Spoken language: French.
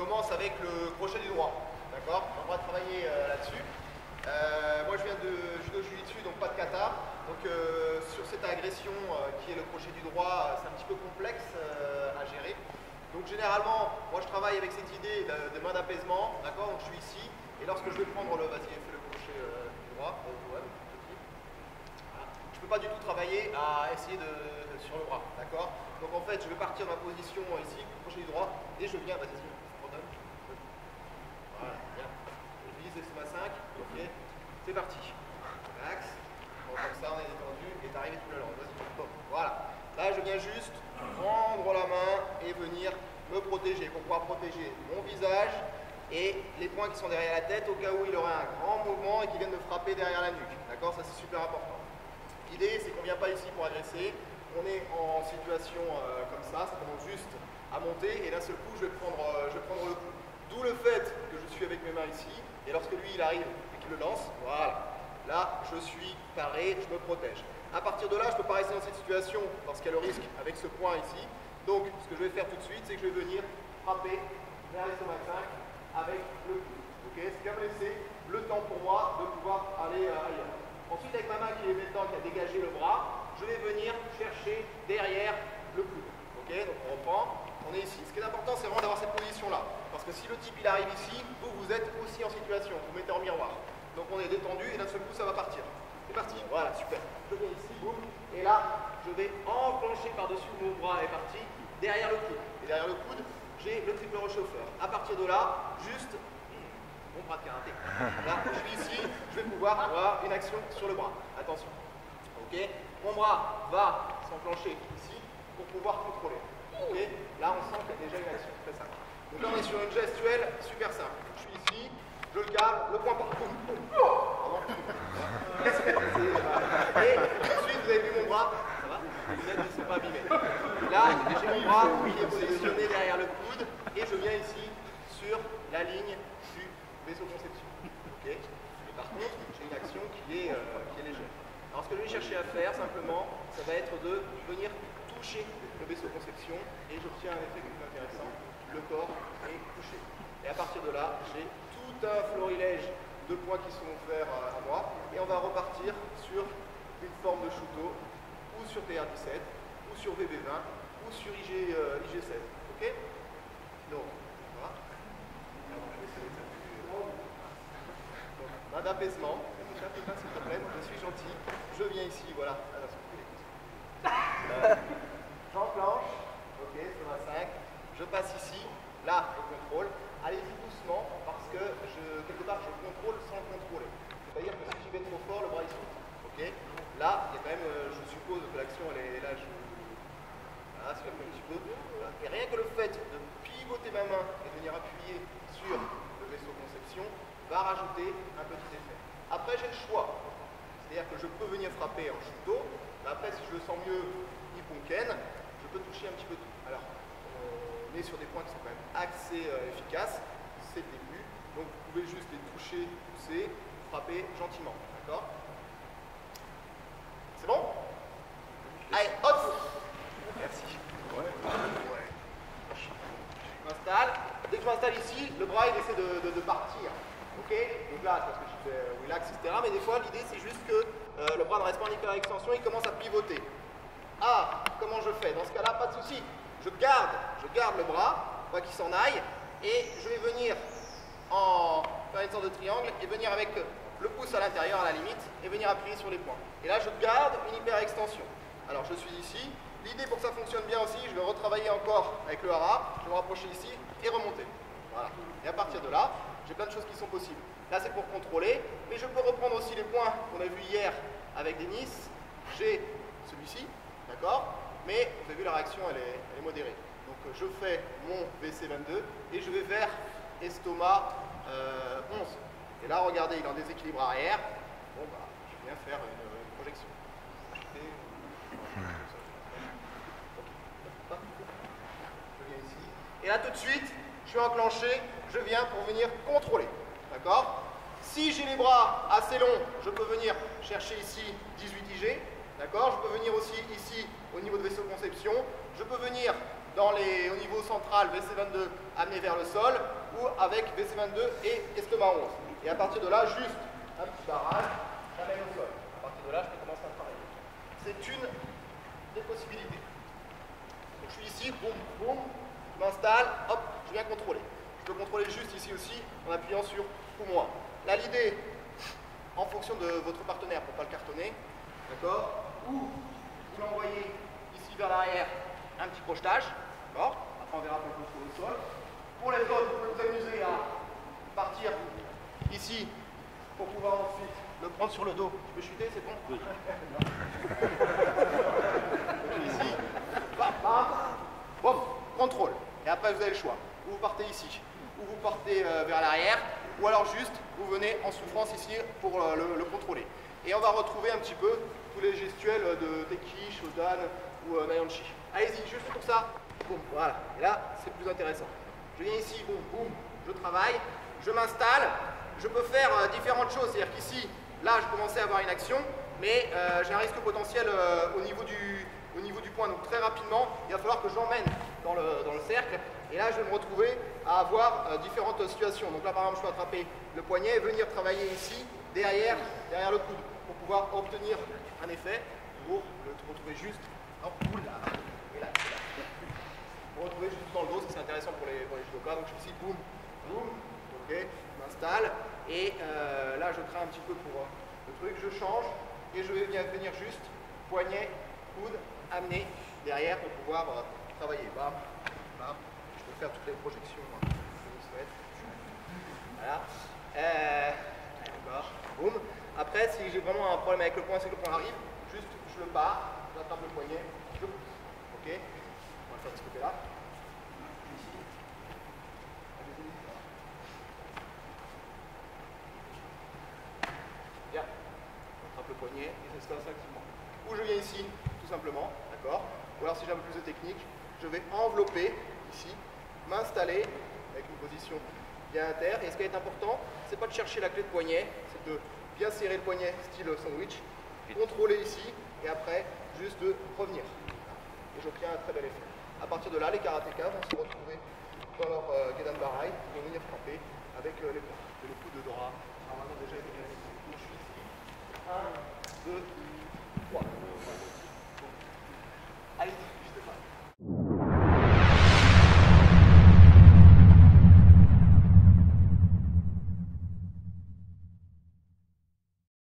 commence avec le crochet du droit. D'accord? On va travailler là-dessus. Moi je viens de judo jiu-jitsu, donc pas de kata. Donc sur cette agression qui est le crochet du droit, c'est un petit peu complexe à gérer. Donc généralement, moi je travaille avec cette idée de main d'apaisement. D'accord? Donc je suis ici. Et lorsque je vais prendre le... Vas-y, fais le crochet du droit. Voilà. Je ne peux pas du tout travailler à essayer sur le bras. D'accord? Donc en fait, je vais partir de ma position ici, crochet du droit, et je viens... Vas-y, redonne. Voilà, bien. Je vise ma 5. Ok. C'est parti. Relax. Bon, comme ça, on est détendu et t'arrives tout le long. Vas-y. Bon, voilà. Là, je viens juste prendre la main et venir me protéger pour pouvoir protéger mon visage et les points qui sont derrière la tête au cas où il aurait un grand mouvement et qu'il vienne me frapper derrière la nuque. D'accord? Ça, c'est super important. L'idée, c'est qu'on ne vient pas ici pour agresser. On est en situation comme ça commence juste à monter et d'un seul coup, je vais prendre le coup. D'où le fait que je suis avec mes mains ici et lorsque lui, il arrive et qu'il le lance, voilà. Là, je suis paré, je me protège. À partir de là, je ne peux pas rester dans cette situation parce qu'il y a le risque avec ce point ici. Donc, ce que je vais faire tout de suite, c'est que je vais venir frapper vers l'estomac 5 avec le coude. Okay, c'est comme laisser le temps pour moi de pouvoir aller ailleurs. Ensuite, avec ma main qui est maintenant, qui a dégagé le bras, je vais venir chercher derrière le coude. Okay, donc on reprend, on est ici. Ce qui est important, c'est vraiment d'avoir cette position-là. Parce que si le type il arrive ici, vous êtes aussi en situation, vous mettez en miroir. Donc on est détendu et d'un seul coup, ça va partir. C'est parti, voilà, super. Je viens ici, boum, et là, je vais enclencher par-dessus mon bras est parti, derrière le coude. Et derrière le coude, j'ai le triple rechauffeur. À partir de là, juste mon bras de karaté. Là, je suis ici, je vais pouvoir avoir une action sur le bras. Attention. Ok. Mon bras va s'enclencher ici pour pouvoir contrôler. Ok. Là, on sent qu'il y a déjà une action. Très simple. Donc là, on est sur une gestuelle super simple. Je suis ici, je le garde, le point par boum, boum. Et ensuite, vous avez vu mon bras. Ça va? Les lunettes ne sont pas abîmées. Là, j'ai mon bras qui est positionné derrière le coude et je viens ici sur la ligne du vaisseau conception. Okay. Et par contre, j'ai une action qui est légère. Alors ce que je vais chercher à faire simplement, ça va être de venir toucher le vaisseau conception et j'obtiens un effet plus intéressant. Le corps est touché. Et à partir de là, j'ai tout un florilège de points qui sont offerts à moi et on va repartir sur une forme de Shuto ou sur TR17 ou sur VB20 ou sur IG16. Ok? Donc, voilà. Main d'apaisement, s'il te plaît, je suis gentil, je viens ici, voilà. J'enclenche, ok, c'est ma 5, je passe ici, là, je contrôle. Allez-y doucement, parce que quelque part, je contrôle sans contrôler. C'est-à-dire que si j'y vais trop fort, le bras il saute. Okay. Là, il y a quand même, je suppose que l'action, elle est là, voilà, c'est un petit peu. Voilà. Et rien que le fait de pivoter ma main et de venir appuyer sur le vaisseau conception va rajouter un petit effet. Après, j'ai le choix. C'est-à-dire que je peux venir frapper en Shuto, mais après, si je le sens mieux, Nipponken, je peux toucher un petit peu tout. Alors, on est sur des points qui sont quand même assez efficaces, c'est le début, donc vous pouvez juste les toucher, pousser, frapper gentiment, d'accord? C'est bon? Allez, hop! Merci. Ouais. Je m'installe, dès que je m'installe ici, le bras il essaie de partir, ok? Donc là, c'est parce que je fais relax, etc. Mais des fois, l'idée c'est juste que le bras ne reste pas en hyper-extension, il commence à pivoter. Ah, comment je fais? Dans ce cas-là, pas de souci. Je garde le bras, pas qu'il s'en aille, et je vais venir faire une sorte de triangle et venir avec le pouce à l'intérieur à la limite et venir appuyer sur les points. Et là, je garde une hyper-extension. Alors, je suis ici. L'idée pour que ça fonctionne bien aussi, je vais retravailler encore avec le hara, je vais me rapprocher ici et remonter. Voilà. Et à partir de là, j'ai plein de choses qui sont possibles. Là, c'est pour contrôler, mais je peux reprendre aussi les points qu'on a vus hier avec Denis. J'ai celui-ci, d'accord? Mais vous avez vu, la réaction, elle est modérée. Donc je fais mon VC22 et je vais vers estomac 11. Et là, regardez, il est en déséquilibre arrière. Bon, bah, je viens faire une projection. Je viens ici. Et là, tout de suite, je suis enclenché, je viens pour venir contrôler. D'accord? Si j'ai les bras assez longs, je peux venir chercher ici 18 IG. D'accord? Je peux venir aussi ici au niveau de vaisseau conception. Je peux venir au niveau central, VC22 amené vers le sol, ou avec VC22 et estomac 11. Et à partir de là, juste un petit barrage, j'amène au sol. À partir de là, je peux commencer à travailler. C'est une des possibilités. Donc je suis ici, boum, boum, je m'installe, hop, je viens contrôler. Je peux contrôler juste ici aussi en appuyant sur ou moins. Là, l'idée, en fonction de votre partenaire pour ne pas le cartonner, d'accord, ou vous l'envoyez ici vers l'arrière, un petit crochetage, d'accord, après on verra pour le contrôle au sol. Pour les autres, vous pouvez vous amuser à partir ici pour pouvoir ensuite le prendre sur le dos. Je peux chuter, c'est bon? Oui. Ici, bam, bam, bon, contrôle. Et après vous avez le choix. Ou vous partez ici, ou vous partez vers l'arrière, ou alors juste vous venez en souffrance ici pour le contrôler. Et on va retrouver un petit peu tous les gestuels de Teki, Shodan ou Nayanchi. Allez-y, juste pour ça. Boum, voilà. Et là, c'est plus intéressant. Je viens ici, boum, boum, je travaille, je m'installe. Je peux faire différentes choses. C'est-à-dire qu'ici, là, je commençais à avoir une action, mais j'ai un risque potentiel au niveau du point. Donc très rapidement, il va falloir que j'emmène dans le cercle. Et là, je vais me retrouver à avoir différentes situations. Donc là, par exemple, je peux attraper le poignet et venir travailler ici, derrière le coude, pour pouvoir obtenir un effet, pour le retrouver juste en boule là, et là. Pour retrouver juste dans le dos, c'est intéressant pour les judokas. Donc je suis ici, boum, boum, ok, je m'installe. Et là, je crée un petit peu pour le truc, je change et je vais venir juste poignet, coude, amener derrière pour pouvoir travailler. Bam, bam. Je peux faire toutes les projections que je souhaite. Voilà. Encore. Boum. Après, si j'ai vraiment un problème avec le poing, c'est que le poing arrive, juste je le barre, j'attrape le poignet, je le pousse. Ok. On va le faire de ce côté-là. Ici. Bien. J'attrape le poignet et c'est ça activement. Ou je viens ici, tout simplement, d'accord. Ou alors si j'ai un peu plus de technique, je vais envelopper ici, m'installer avec une position bien inter. Et ce qui est important, c'est pas de chercher la clé de poignet, c'est de bien serrer le poignet style sandwich, contrôler ici et après juste de revenir. Et j'obtiens un très bel effet. À partir de là, les karatékas vont se retrouver dans leur Gedan Barai, ils vont venir frapper avec les poings. Et le coup de Dora, normalement déjà été gagné. Donc je suis ici. 1, 2, 3. Allez-y.